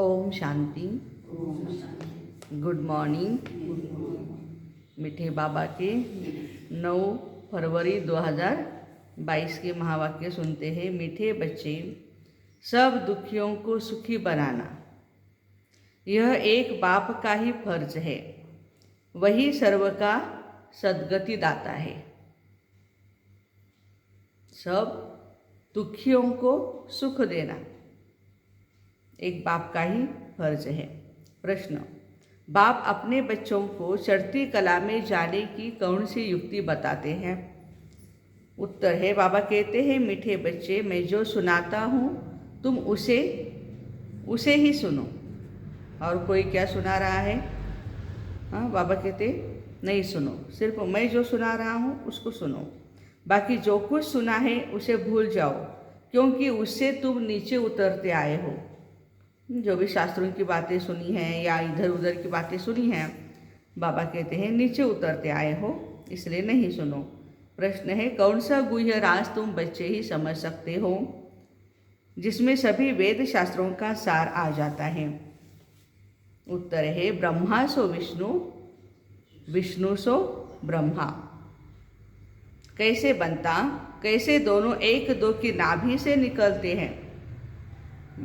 Om Shanti. Good morning. मीठे बाबा के 9 फरवरी 2022 के महावाक्य सुनते हैं। मीठे बच्चे, सब दुखियों को सुखी बनाना यह एक बाप का ही फर्ज है। वही सर्व का सद्गति दाता है। सब दुखियों को सुख देना एक बाप का ही फर्ज है। प्रश्न, बाप अपने बच्चों को चढ़ती कला में जाने की कौन सी युक्ति बताते हैं? उत्तर है, बाबा कहते हैं, मीठे बच्चे, मैं जो सुनाता हूँ तुम उसे ही सुनो। और कोई क्या सुना रहा है? हाँ, बाबा कहते नहीं सुनो, सिर्फ मैं जो सुना रहा हूँ उसको सुनो। बाकी जो कुछ सुना है उसे भूल जाओ, क्योंकि उससे तुम नीचे उतरते आए हो। जो भी शास्त्रों की बातें सुनी हैं या इधर उधर की बातें सुनी हैं, बाबा कहते हैं नीचे उतरते आए हो, इसलिए नहीं सुनो। प्रश्न है, कौन सा गुह्य राज तुम बच्चे ही समझ सकते हो जिसमें सभी वेद शास्त्रों का सार आ जाता है? उत्तर है, ब्रह्मा सो विष्णु, विष्णु सो ब्रह्मा। कैसे बनता? कैसे दोनों एक दो की नाभि से निकलते हैं,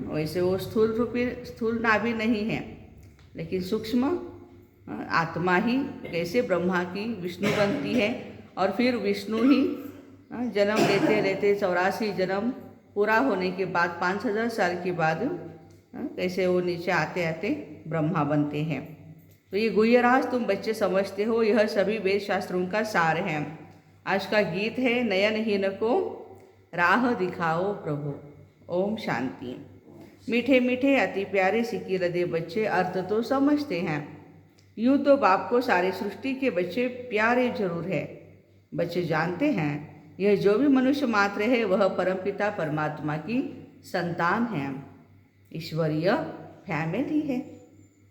वैसे वो स्थूल नाभि नहीं है, लेकिन सूक्ष्म आत्मा ही कैसे ब्रह्मा की विष्णु बनती है और फिर विष्णु ही जन्म लेते लेते 84 जन्म पूरा होने के बाद 5000 साल के बाद कैसे वो नीचे आते आते ब्रह्मा बनते हैं। तो ये गुह्य राज तुम बच्चे समझते हो, यह सभी वेद शास्त्रों का सार है। आज का गीत है, नयनहीन को राह दिखाओ प्रभु। ओम शांति। मीठे मीठे अति प्यारे सिक्की लदे बच्चे अर्थ तो समझते हैं। यूँ तो बाप को सारी सृष्टि के बच्चे प्यारे जरूर है। बच्चे जानते हैं यह जो भी मनुष्य मात्र है वह परमपिता परमात्मा की संतान है, ईश्वरीय फैमिली है।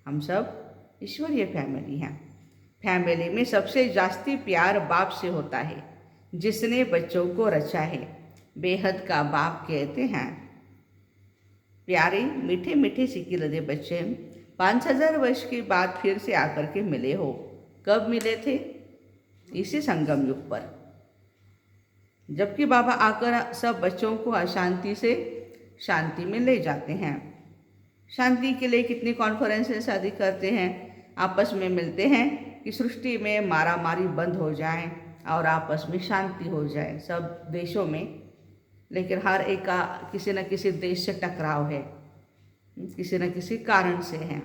हम सब ईश्वरीय फैमिली हैं। फैमिली में सबसे जास्ती प्यार बाप से होता है, जिसने बच्चों को रचा है। बेहद का बाप कहते हैं। प्यारे मीठे मीठे सिक्की लदे बच्चे, 5000 वर्ष के बाद फिर से आकर के मिले हो। कब मिले थे? इसी संगम युग पर, जबकि बाबा आकर सब बच्चों को अशांति से शांति में ले जाते हैं। शांति के लिए कितनी कॉन्फ्रेंसेस आदि करते हैं, आपस में मिलते हैं कि सृष्टि में मारा मारी बंद हो जाए और आपस में शांति हो जाए सब देशों में। लेकिन हर एक का किसी न किसी देश से टकराव है, किसी न किसी कारण से है।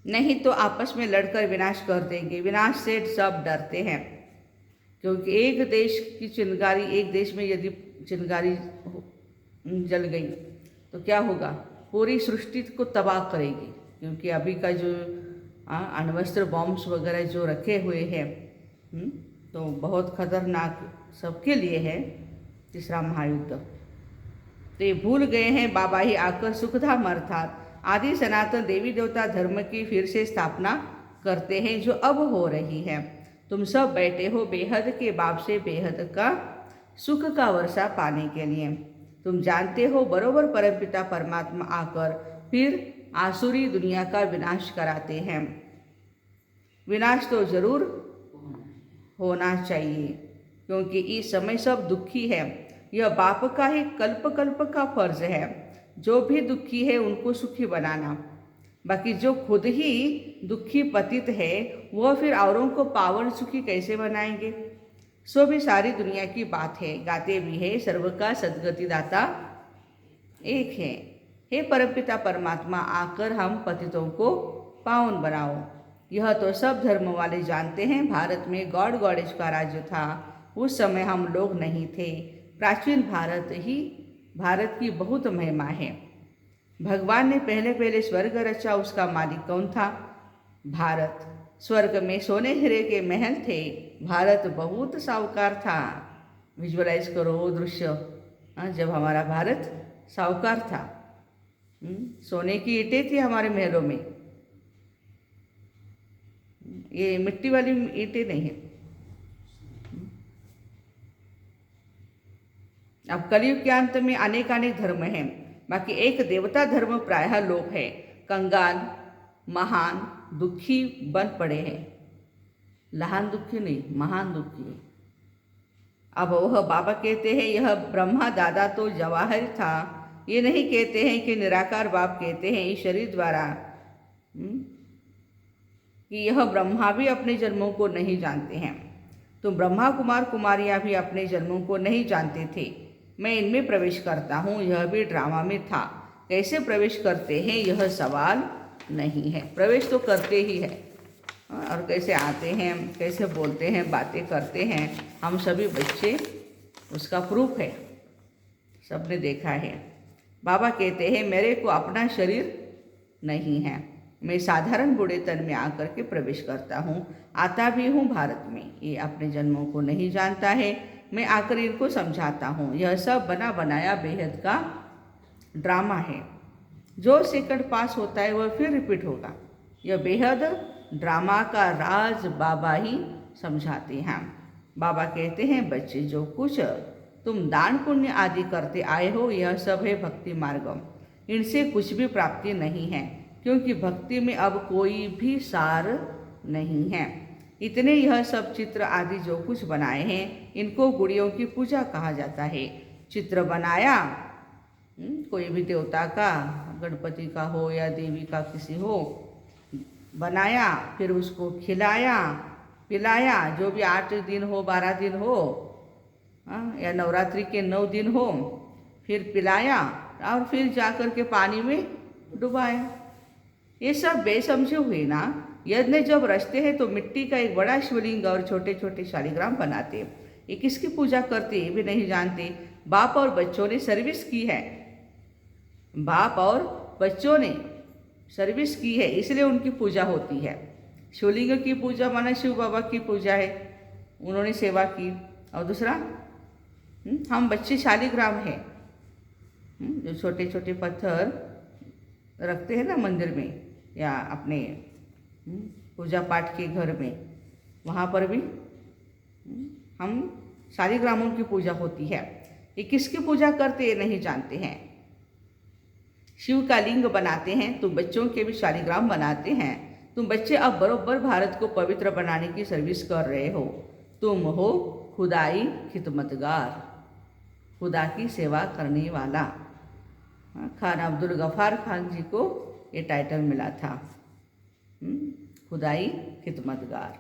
नहीं तो आपस में लड़कर विनाश कर देंगे। विनाश से सब डरते हैं, क्योंकि एक देश की चिंगारी, एक देश में यदि चिंगारी जल गई तो क्या होगा? पूरी सृष्टि को तबाह करेगी। क्योंकि अभी का जो अण्वस्त्र बॉम्ब्स वगैरह जो रखे हुए हैं, तो बहुत खतरनाक सबके लिए है तीसरा महायुद्ध। तो ये भूल गए हैं बाबा ही आकर सुखधाम अर्थात आदि सनातन देवी देवता धर्म की फिर से स्थापना करते हैं, जो अब हो रही है। तुम सब बैठे हो बेहद के बाप से बेहद का सुख का वर्षा पाने के लिए। तुम जानते हो बरोबर परमपिता परमात्मा आकर फिर आसुरी दुनिया का विनाश कराते हैं। विनाश तो जरूर होना चाहिए, क्योंकि इस समय सब दुखी है। यह बाप का ही कल्प कल्प का फर्ज है। जो भी दुखी है उनको सुखी बनाना। बाकी जो खुद ही दुखी पतित है वह फिर औरों को पावन सुखी कैसे बनाएंगे? सो भी सारी दुनिया की बात है। गाते भी है, सर्व का सद्गति दाता एक है। हे परमपिता परमात्मा, आकर हम पतितों को पावन बनाओ। यह तो सब धर्म वाले जानते हैं। भारत में गॉड गॉडेज का राज्य था। उस समय हम लोग नहीं थे। प्राचीन भारत की बहुत महिमा है। भगवान ने पहले पहले स्वर्ग रचा, उसका मालिक कौन था? भारत। स्वर्ग में सोने हीरे के महल थे। भारत बहुत साहूकार था। विजुअलाइज करो वो दृश्य, जब हमारा भारत साहूकार था। सोने की ईंटें थी हमारे महलों में, ये मिट्टी वाली ईंटें नहीं है। अब कलयुग के अंत में अनेक धर्म हैं। बाकी एक देवता धर्म प्रायः लोप है। कंगाल महान दुखी बन पड़े हैं। लहान दुखी नहीं, महान दुखी। अब वह बाबा कहते हैं यह ब्रह्मा दादा तो जवाहर था। ये नहीं कहते हैं कि निराकार बाप कहते हैं ईश्वरी द्वारा कि यह ब्रह्मा भी अपने जन्मों को नहीं जानते हैं। तो ब्रह्मा कुमार कुमारियाँ भी अपने जन्मों को नहीं जानते थे। मैं इनमें प्रवेश करता हूँ, यह भी ड्रामा में था। कैसे प्रवेश करते हैं यह सवाल नहीं है, प्रवेश तो करते ही है। और कैसे आते हैं, कैसे बोलते हैं, बातें करते हैं, हम सभी बच्चे उसका प्रूफ है, सबने देखा है। बाबा कहते हैं मेरे को अपना शरीर नहीं है, मैं साधारण बूढ़े तन में आकर के प्रवेश करता हूँ, आता भी हूँ भारत में। ये अपने जन्मों को नहीं जानता है, मैं आकर इनको समझाता हूँ। यह सब बना बनाया बेहद का ड्रामा है। जो सेकंड पास होता है वह फिर रिपीट होगा। यह बेहद ड्रामा का राज बाबा ही समझाते हैं। बाबा कहते हैं बच्चे जो कुछ तुम दान पुण्य आदि करते आए हो यह सब है भक्ति मार्गम। इनसे कुछ भी प्राप्ति नहीं है, क्योंकि भक्ति में अब कोई भी सार नहीं है। इतने यह सब चित्र आदि जो कुछ बनाए हैं इनको गुड़ियों की पूजा कहा जाता है। चित्र बनाया कोई भी देवता का, गणपति का हो या देवी का किसी हो, बनाया, फिर उसको खिलाया पिलाया, जो भी 8 दिन हो 12 दिन हो या नवरात्रि के 9 दिन हो, फिर पिलाया और फिर जाकर के पानी में डुबाया। ये सब बेसमझे हुए ना। यज्ञ जब रचते हैं तो मिट्टी का एक बड़ा शिवलिंग और छोटे छोटे शालिग्राम बनाते हैं। ये किसकी पूजा करते ये भी नहीं जानते। बाप और बच्चों ने सर्विस की है, बाप और बच्चों ने सर्विस की है, इसलिए उनकी पूजा होती है। शिवलिंग की पूजा माना शिव बाबा की पूजा है, उन्होंने सेवा की। और दूसरा हम बच्चे शालिग्राम हैं, जो छोटे छोटे पत्थर रखते हैं ना मंदिर में या अपने पूजा पाठ के घर में, वहाँ पर भी हम शालिग्रामों की पूजा होती है। ये किसकी पूजा करते ये नहीं जानते हैं। शिव का लिंग बनाते हैं, तुम बच्चों के भी शालिग्राम बनाते हैं। तुम बच्चे अब बरोबर भारत को पवित्र बनाने की सर्विस कर रहे हो। तुम हो खुदाई खिदमतगार, खुदा की सेवा करने वाला। खान अब्दुल गफ़ार खान जी को ये टाइटल मिला था, खुदाई खिदमतगार।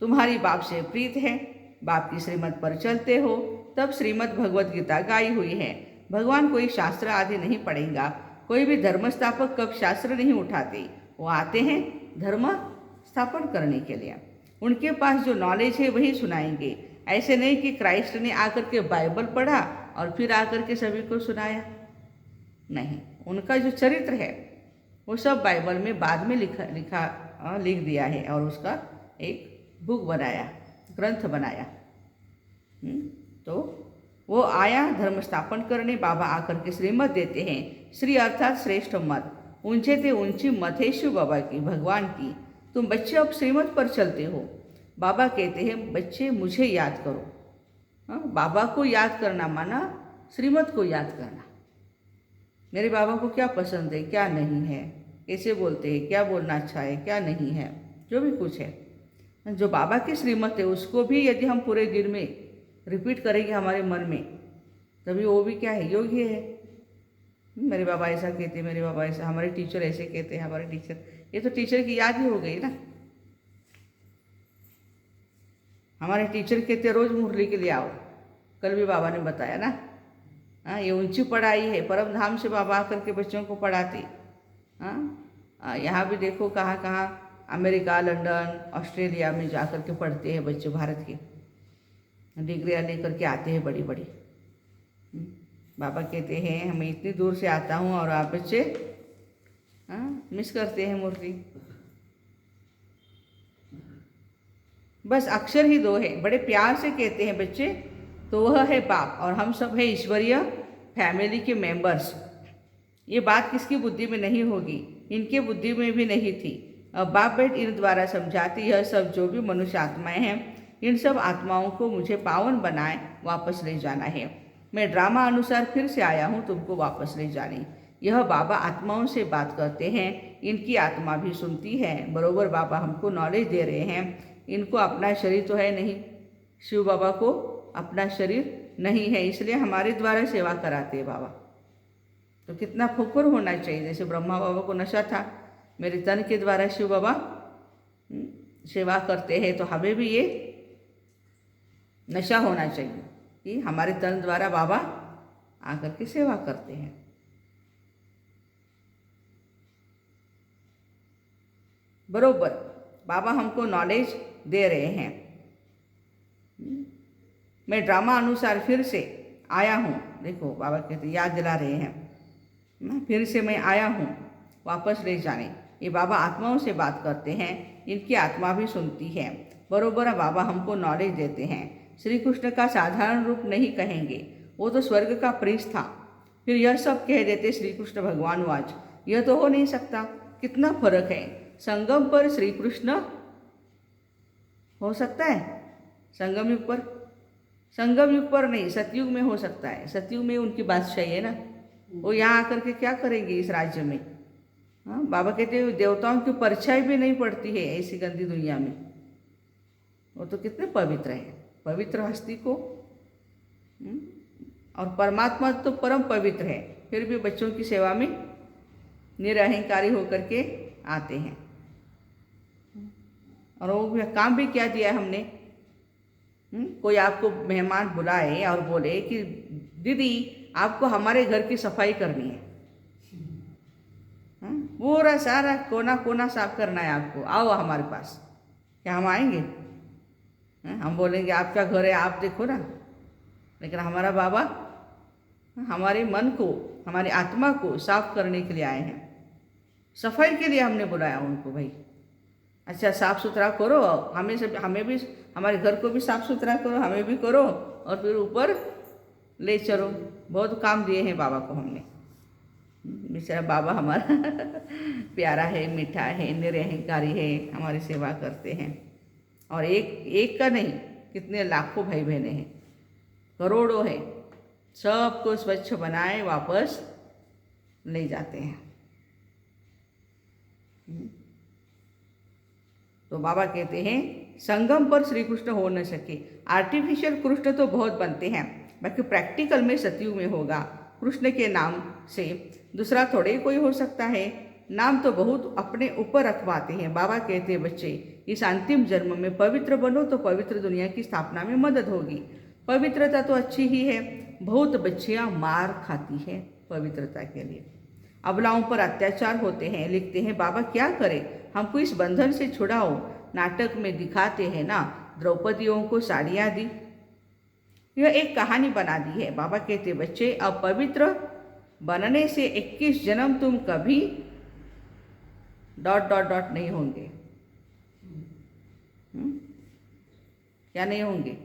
तुम्हारी बाप से प्रीत है, बाप की श्रीमत पर चलते हो, तब श्रीमद् भगवद गीता गाई हुई है। भगवान कोई शास्त्र आदि नहीं पढ़ेगा, कोई भी धर्म स्थापक कब शास्त्र नहीं उठाते, वो आते हैं धर्म स्थापन करने के लिए। उनके पास जो नॉलेज है वही सुनाएंगे। ऐसे नहीं कि क्राइस्ट ने आकर के बाइबल पढ़ा और फिर आकर के सभी को सुनाया, नहीं। उनका जो चरित्र है वो सब बाइबल में बाद में लिख दिया है और उसका एक बुक बनाया, ग्रंथ बनाया। तो वो आया धर्म स्थापन करने। बाबा आकर के श्रीमत देते हैं, श्री अर्थात श्रेष्ठ मत। ऊंचे ते ऊंची मत है शिव बाबा की, भगवान की। तुम बच्चे अब श्रीमत पर चलते हो। बाबा कहते हैं बच्चे मुझे याद करो। बाबा को याद करना माना श्रीमत को याद करना। मेरे बाबा को क्या पसंद है क्या नहीं है, कैसे बोलते हैं, क्या बोलना अच्छा है क्या नहीं है, जो भी कुछ है, जो बाबा की श्रीमत है उसको भी यदि हम पूरे दिन में रिपीट करेंगे हमारे मन में, तभी वो भी क्या है, योग्य है। मेरे बाबा ऐसा कहते, मेरे बाबा ऐसा, हमारे टीचर ऐसे कहते हैं, हमारे टीचर, ये तो टीचर की याद ही हो गई ना। हमारे टीचर कहते रोज मुरली के लिए आओ, कल भी बाबा ने बताया ना। हाँ, ये ऊंची पढ़ाई है, परम धाम से बाबा आकर के बच्चों को पढ़ाते। हाँ, यहाँ भी देखो कहाँ कहाँ अमेरिका, लंदन, ऑस्ट्रेलिया में जाकर के पढ़ते हैं बच्चे, भारत के डिग्रियाँ लेकर के आते हैं बड़ी बड़ी। बाबा कहते हैं मैं इतनी दूर से आता हूँ और आप बच्चे मिस करते हैं मूर्ति। बस अक्षर ही 2 है, बड़े प्यार से कहते हैं बच्चे, तो वह है बाप और हम सब है ईश्वरीय फैमिली के मेंबर्स। ये बात किसकी बुद्धि में नहीं होगी, इनके बुद्धि में भी नहीं थी। अब बाप बेट इन द्वारा समझाती, यह सब जो भी मनुष्य आत्माएं हैं, इन सब आत्माओं को मुझे पावन बनाए वापस ले जाना है। मैं ड्रामा अनुसार फिर से आया हूँ तुमको वापस ले जाने। यह बाबा आत्माओं से बात करते हैं, इनकी आत्मा भी सुनती है। बरोबर बाबा हमको नॉलेज दे रहे हैं। इनको अपना शरीर तो है नहीं, शिव बाबा को अपना शरीर नहीं है, इसलिए हमारे द्वारा सेवा कराते हैं बाबा। तो कितना फुकर होना चाहिए। जैसे ब्रह्मा बाबा को नशा था, मेरे तन के द्वारा शिव बाबा सेवा करते हैं, तो हमें भी ये नशा होना चाहिए कि हमारे तन द्वारा बाबा आकर के सेवा करते हैं। बरोबर बाबा हमको नॉलेज दे रहे हैं। मैं ड्रामा अनुसार फिर से आया हूँ। देखो बाबा कहते याद दिला रहे हैं, फिर से मैं आया हूँ वापस ले जाने। ये बाबा आत्माओं से बात करते हैं, इनकी आत्मा भी सुनती है। बरोबर बाबा हमको नॉलेज देते हैं। श्री कृष्ण का साधारण रूप नहीं कहेंगे, वो तो स्वर्ग का प्रिंस था। फिर यह सब कह देते श्री कृष्ण भगवान वाच, यह तो हो नहीं सकता। कितना फर्क है। संगम पर श्री कृष्ण हो सकता है, संगम युग पर, संगम युग पर नहीं, सतयुग में हो सकता है। सतयुग में उनकी बादशाही है ना, वो यहाँ आकर के क्या करेंगे इस राज्य में। हाँ, बाबा कहते हैं देवताओं की परछाई भी नहीं पड़ती है ऐसी गंदी दुनिया में। वो तो कितने पवित्र है, पवित्र हस्ती को। और परमात्मा तो परम पवित्र है, फिर भी बच्चों की सेवा में निरअहंकारी होकर के आते हैं। और वो काम भी क्या दिया है हमने। कोई आपको मेहमान बुलाए और बोले कि दीदी आपको हमारे घर की सफाई करनी है, पूरा सारा कोना कोना साफ करना है आपको, आओ हमारे पास। क्या हम आएंगे? हम बोलेंगे आपका घर है आप देखो ना। लेकिन हमारा बाबा हमारे मन को, हमारी आत्मा को साफ करने के लिए आए हैं। सफाई के लिए हमने बुलाया उनको। भाई अच्छा साफ सुथरा करो, हमें भी, हमारे घर को भी साफ सुथरा करो, हमें भी करो, और फिर ऊपर ले चलो। बहुत काम दिए हैं बाबा को हमने। बेचारा बाबा हमारा प्यारा है, मीठा है, निरअहंकारी है, हमारी सेवा करते हैं। और एक का नहीं, कितने लाखों भाई बहनें हैं, करोड़ों हैं, सबको स्वच्छ बनाए वापस ले जाते हैं। तो बाबा कहते हैं संगम पर श्री कृष्ण हो न सके। आर्टिफिशियल कृष्ण तो बहुत बनते हैं, बाकी प्रैक्टिकल में सतयुग में होगा। कृष्ण के नाम से दूसरा थोड़े कोई हो सकता है। नाम तो बहुत अपने ऊपर रखवाते हैं। बाबा कहते हैं बच्चे इस अंतिम जन्म में पवित्र बनो तो पवित्र दुनिया की स्थापना में मदद होगी। पवित्रता तो अच्छी ही है, बहुत बच्चियाँ मार खाती हैं पवित्रता के लिए। अबलाओं पर अत्याचार होते हैं। लिखते हैं बाबा क्या करें, हमको इस बंधन से छुड़ाओ। नाटक में दिखाते हैं ना, द्रौपदियों को साड़ियाँ दी। यह एक कहानी बना दी है। बाबा कहते बच्चे अब पवित्र बनने से 21 जन्म तुम कभी ... नहीं होंगे। क्या नहीं होंगे?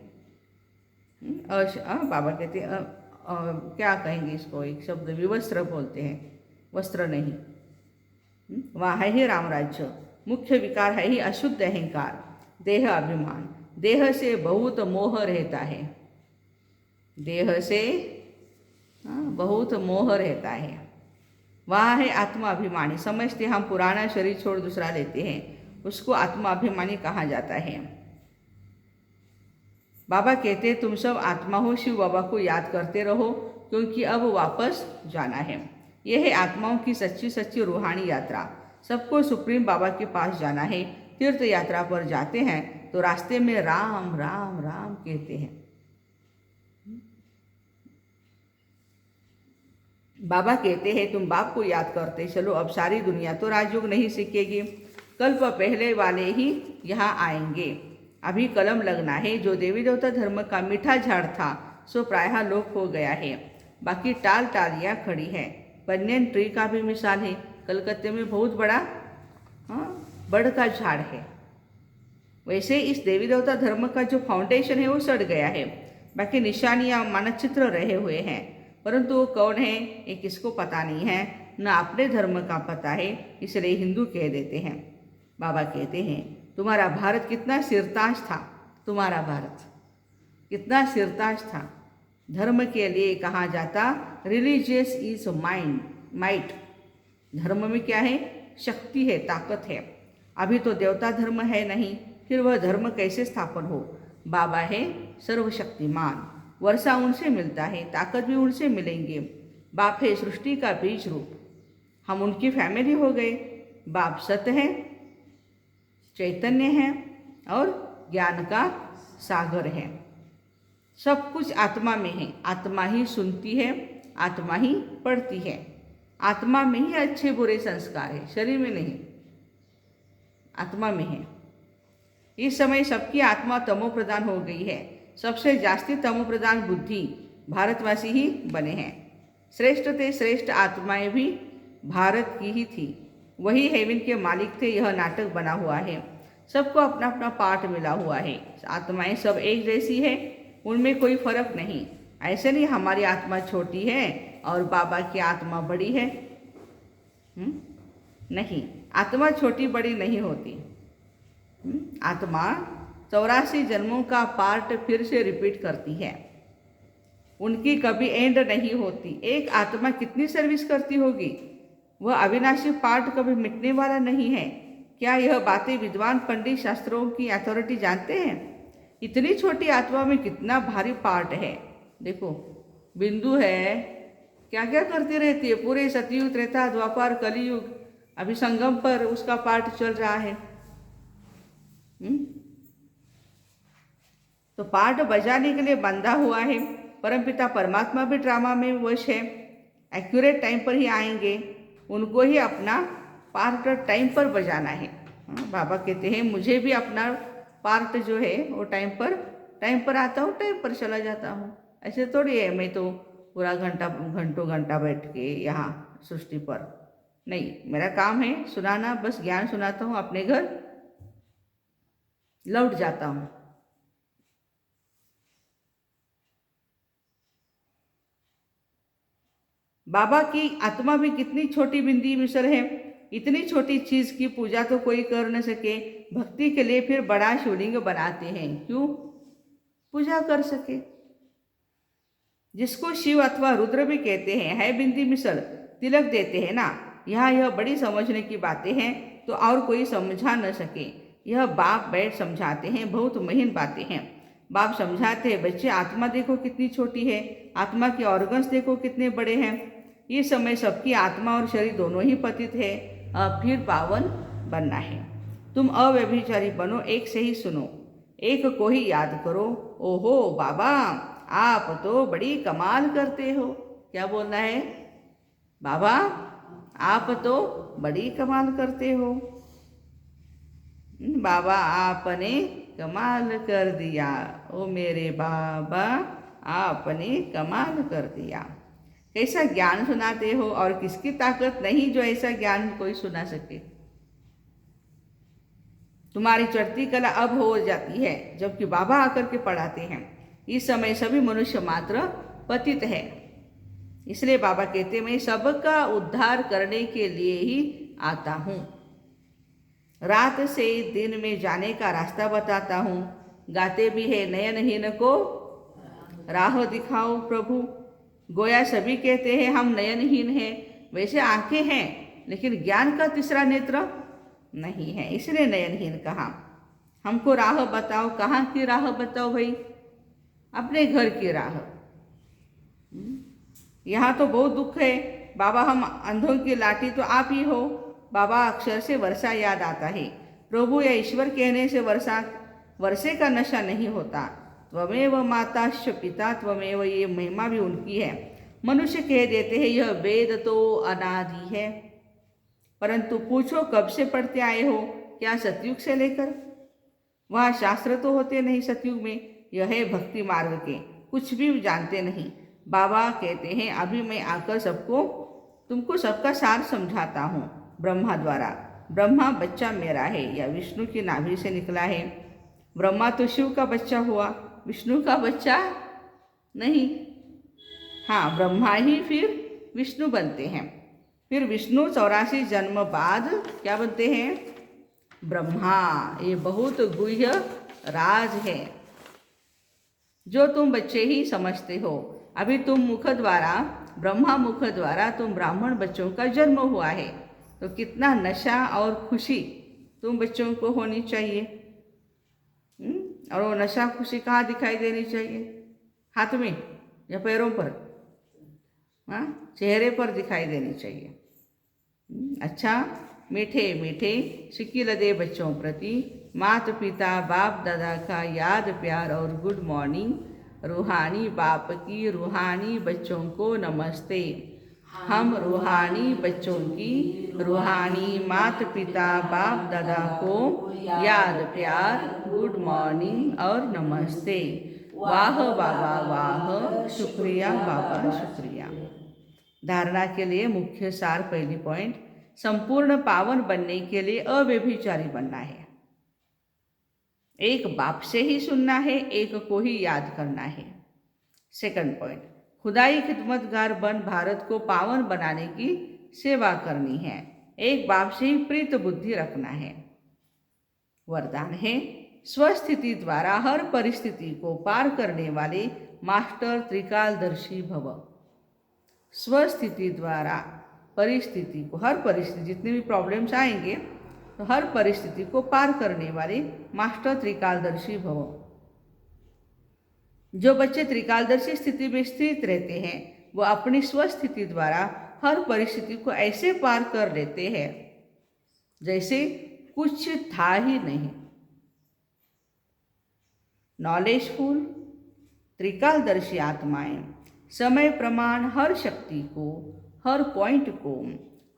बाबा कहते क्या कहेंगे इसको, एक शब्द विवस्त्र बोलते हैं, वस्त्र नहीं। वहाँ है ही रामराज्य। मुख्य विकार है ही अशुद्ध अहंकार, देह अभिमान। देह से बहुत मोह रहता है, देह से बहुत मोह रहता है। वहाँ है आत्मा अभिमानी। समझते हम पुराना शरीर छोड़ दूसरा लेते हैं, उसको आत्मा अभिमानी कहा जाता है। बाबा कहते तुम सब आत्मा हो, शिव बाबा को याद करते रहो क्योंकि अब वापस जाना है। यह है आत्माओं की सच्ची सच्ची रूहानी यात्रा। सबको सुप्रीम बाबा के पास जाना है। तीर्थ यात्रा पर जाते हैं तो रास्ते में राम राम राम कहते हैं। बाबा कहते हैं तुम बाप को याद करते चलो, अब सारी दुनिया तो राजयोग नहीं सीखेगी। कल्प पहले वाले ही यहाँ आएंगे। अभी कलम लगना है। जो देवी देवता धर्म का मीठा झाड़ था सो प्रायः लोप हो गया है, बाकी टाल टालियाँ खड़ी है। बनियन ट्री का भी मिसाल है। कलकत्ते में बहुत बड़ा बड़ का झाड़ है। वैसे इस देवी देवता धर्म का जो फाउंडेशन है वो सड़ गया है, बाकी निशानियाँ मानचित्र रहे हुए हैं, परंतु वो कौन है ये किसको पता नहीं है, न अपने धर्म का पता है, इसलिए हिंदू कह देते हैं। बाबा कहते हैं तुम्हारा भारत कितना सिरताज था, तुम्हारा भारत कितना सिरताज था। धर्म के लिए कहा जाता रिलीजियस इज माइट। धर्म में क्या है? शक्ति है, ताकत है। अभी तो देवता धर्म है नहीं, फिर वह धर्म कैसे स्थापन हो? बाबा है सर्वशक्तिमान, वर्षा उनसे मिलता है, ताकत भी उनसे मिलेंगे। बाप है सृष्टि का बीज रूप, हम उनकी फैमिली हो गए। बाप सत्य है, चैतन्य है और ज्ञान का सागर है। सब कुछ आत्मा में है। आत्मा ही सुनती है, आत्मा ही पढ़ती है। आत्मा में ही अच्छे बुरे संस्कार है, शरीर में नहीं, आत्मा में है। इस समय सबकी आत्मा तमो प्रधान हो गई है। सबसे जास्ती तमो प्रधान बुद्धि भारतवासी ही बने हैं। श्रेष्ठ थे, श्रेष्ठ आत्माएं भी भारत की ही थी। वही हेवन के मालिक थे। यह नाटक बना हुआ है, सबको अपना अपना पार्ट मिला हुआ है। आत्माएं सब एक जैसी है, उनमें कोई फर्क नहीं। ऐसे नहीं हमारी आत्मा छोटी है और बाबा की आत्मा बड़ी है। नहीं, आत्मा छोटी बड़ी नहीं होती। आत्मा 84 जन्मों का पार्ट फिर से रिपीट करती है, उनकी कभी एंड नहीं होती। एक आत्मा कितनी सर्विस करती होगी? वह अविनाशी पार्ट कभी मिटने वाला नहीं है। क्या यह बातें विद्वान पंडित शास्त्रों की अथॉरिटी जानते हैं? इतनी छोटी आत्मा में कितना भारी पार्ट है। देखो, बिंदु है, क्या क्या करती रहती है। पूरे सतयुग, त्रेता, द्वापर, कलियुग, अभी संगम पर उसका पार्ट चल रहा है। तो पार्ट बजाने के लिए बंधा हुआ है। परमपिता परमात्मा भी ड्रामा में वश है। एक्यूरेट टाइम पर ही आएंगे, उनको ही अपना पार्ट टाइम पर बजाना है। बाबा कहते हैं मुझे भी अपना पार्ट जो है वो टाइम पर आता हूँ, टाइम पर चला जाता हूँ। ऐसे थोड़ी है मैं तो पूरा घंटों घंटा बैठ के यहाँ सृष्टि पर नहीं। मेरा काम है सुनाना, बस ज्ञान सुनाता हूँ, अपने घर लौट जाता हूँ। बाबा की आत्मा भी कितनी छोटी बिंदी मिसर है। इतनी छोटी चीज की पूजा तो कोई कर न सके। भक्ति के लिए फिर बड़ा शिवलिंग बनाते हैं, क्यों? पूजा कर सके। जिसको शिव अथवा रुद्र भी कहते हैं, है बिंदी मिसल, तिलक देते हैं ना। यहाँ यह बड़ी समझने की बातें हैं, तो और कोई समझा न सके। यह बाप बैठ समझाते हैं, बहुत महीन बातें हैं। बाप समझाते हैं, बच्चे आत्मा देखो कितनी छोटी है, आत्मा के ऑर्गन्स देखो कितने बड़े हैं। इस समय सबकी आत्मा और शरीर दोनों ही पतित है। अब फिर पावन बनना है। तुम अव्यभिचारी बनो, एक से ही सुनो, एक को ही याद करो। ओहो बाबा, आप तो बड़ी कमाल करते हो। क्या बोलना है? बाबा आप तो बड़ी कमाल करते हो। बाबा आपने कमाल कर दिया। ओ मेरे बाबा, आपने कमाल कर दिया। कैसा ज्ञान सुनाते हो, और किसकी ताकत नहीं जो ऐसा ज्ञान कोई सुना सके। तुम्हारी चढ़ती कला अब हो जाती है, जबकि बाबा आकर के पढ़ाते हैं। इस समय सभी मनुष्य मात्र पतित है। इसलिए बाबा कहते मैं सबका उद्धार करने के लिए ही आता हूँ। रात से दिन में जाने का रास्ता बताता हूँ। गाते भी है, नयनहीन को राह दिखाओ प्रभु। गोया सभी कहते हैं हम नयनहीन हैं, वैसे आंखें हैं लेकिन ज्ञान का तीसरा नेत्र नहीं है, इसलिए नयनहीन कहा। हमको राह बताओ। कहाँ की राह बताओ भाई? अपने घर की राह। यहाँ तो बहुत दुख है बाबा, हम अंधों की लाठी तो आप ही हो। बाबा अक्षर से वर्षा याद आता है। प्रभु या ईश्वर कहने से वर्षे का नशा नहीं होता। त्वमेव माताश्च पिता त्वमेव, ये महिमा भी उनकी है। मनुष्य कह देते हैं यह वेद तो अनादि है, परंतु पूछो कब से पढ़ते आए हो? क्या सतयुग से लेकर? वहाँ शास्त्र तो होते नहीं सतयुग में। यह है भक्ति मार्ग के, कुछ भी जानते नहीं। बाबा कहते हैं अभी मैं आकर तुमको सबका सार समझाता हूँ ब्रह्मा द्वारा। ब्रह्मा बच्चा मेरा है या विष्णु की नाभि से निकला है। ब्रह्मा तो शिव का बच्चा हुआ, विष्णु का बच्चा नहीं। हाँ, ब्रह्मा ही फिर विष्णु बनते हैं। फिर विष्णु 84 जन्म बाद क्या बनते हैं? ब्रह्मा। ये बहुत गुह्य राज है जो तुम बच्चे ही समझते हो। अभी तुम मुख द्वारा, ब्रह्मा मुख द्वारा तुम ब्राह्मण बच्चों का जन्म हुआ है, तो कितना नशा और खुशी तुम बच्चों को होनी चाहिए। और वो नशा खुशी कहाँ दिखाई देनी चाहिए? हाथ में या पैरों पर? हाँ, चेहरे पर दिखाई देनी चाहिए। अच्छा, मीठे मीठे शिकिल दे बच्चों प्रति माता पिता बाप दादा का याद प्यार और गुड मॉर्निंग। रूहानी बाप की रूहानी बच्चों को नमस्ते। हम रूहानी बच्चों की रूहानी माता पिता बाप दादा को याद प्यार गुड मॉर्निंग और नमस्ते। वाह बाबा वाह, शुक्रिया बाबा शुक्रिया। धारणा के लिए मुख्य सार, पहली पॉइंट, संपूर्ण पावन बनने के लिए अव्यभिचारी बनना है। एक बाप से ही सुनना है, एक को ही याद करना है। सेकंड पॉइंट, खुदाई खिदमतगार बन भारत को पावन बनाने की सेवा करनी है। एक बाप से ही प्रीत बुद्धि रखना है। वरदान है, स्वस्थिति द्वारा हर परिस्थिति को पार करने वाले मास्टर त्रिकालदर्शी भव। स्वस्थिति द्वारा परिस्थिति को, हर परिस्थिति, जितने भी प्रॉब्लम्स आएंगे तो हर परिस्थिति को पार करने वाले मास्टर त्रिकालदर्शी भव। जो बच्चे त्रिकालदर्शी स्थिति में स्थित रहते हैं वो अपनी स्वस्थिति द्वारा हर परिस्थिति को ऐसे पार कर लेते हैं जैसे कुछ था ही नहीं। नॉलेजफुल त्रिकालदर्शी आत्माएं समय प्रमाण हर शक्ति को, हर पॉइंट को,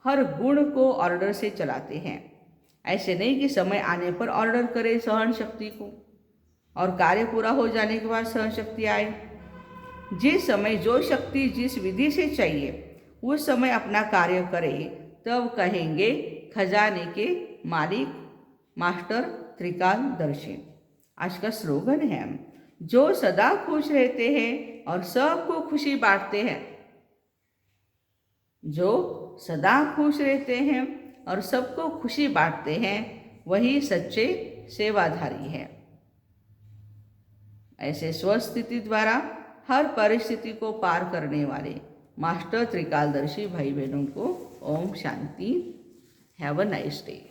हर गुण को ऑर्डर से चलाते हैं। ऐसे नहीं कि समय आने पर ऑर्डर करे सहन शक्ति को और कार्य पूरा हो जाने के बाद सहन शक्ति आए। जिस समय जो शक्ति जिस विधि से चाहिए उस समय अपना कार्य करे, तब कहेंगे खजाने के मालिक मास्टर त्रिकालदर्शी। आज का स्लोगन है, जो सदा खुश रहते हैं और सबको खुशी बांटते हैं। जो सदा खुश रहते हैं और सबको खुशी बांटते हैं वही सच्चे सेवाधारी है। ऐसे स्वस्थिति द्वारा हर परिस्थिति को पार करने वाले मास्टर त्रिकालदर्शी भाई बहनों को ओम शांति। Have a nice day.